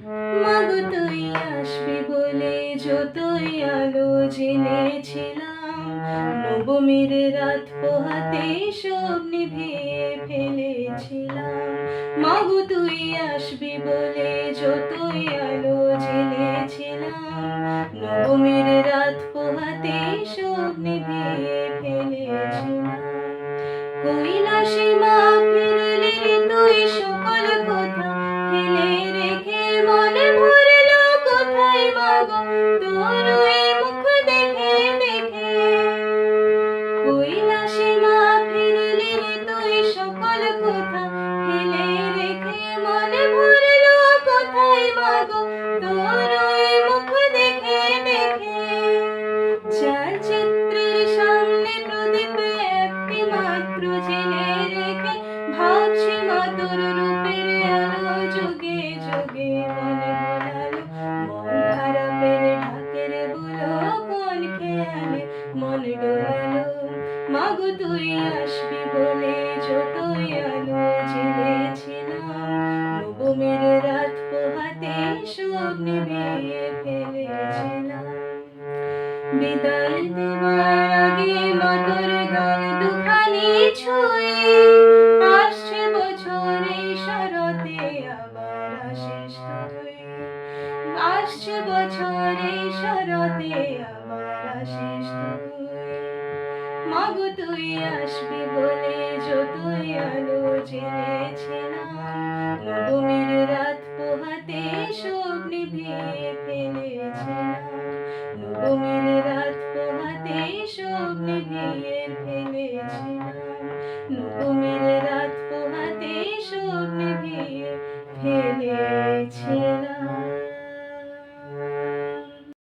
মাগো তুই আসবি বলে যতই আলো জেনেছিলাম, নবমীর রাত পোহাতে সব নিভিয়ে ফেলেছিলাম। মাগো তুই আসবি বলে যতই আলো জেনেছিলাম, নবমীর রাত পোহাতে সব নিভিয়ে ফেলেছিলাম। কৈলাসে মা ফিরলি তুই সকল কথা ফেলে রেখে, মনে ভরল কোথায় মাগো তোর ওই মুখ দেখে দেখে। কৈলাসে মা ফিরলি তুই সকল কথা ফেলে রেখে, মনে ভরল কোথায় মাগো তোর ওই মুখ দেখে দেখে। চার চিত্রের সামনে প্রদীপ একটি মাত্র জেলে রেখে, ভাবছি মা তোর রূপের আলো যুগে যুগে মনে ভোলালো। মন খারাপের ঢাকের বুলো কোন খেয়ালে মন ডোলালো। মাগো তুই আসবি বলে যতই আলো জেলেছিলাম, নবমীর রাত পোহাতে সব নিভিয়ে ফেলেছিলাম। বিদায় দেবার আগে মা তোর গাল দুখানি ছুঁয়ে, আসছে বছরে শরতে আবার আসিস তুই। আসছে বছরে শরতে আবার আসিস তুই। মাগো তুই আসবি বলে যতই আলো জেনেছিলাম, নবমীর রাত পোহাতে সব নিভিয়ে ফেলেছিলাম। নবমীর রাত পোহাতে সব নিভিয়ে ফেলেছিলাম। নবমীর রাত পোহাতে সব নিভিয়ে ফেলেছিলাম।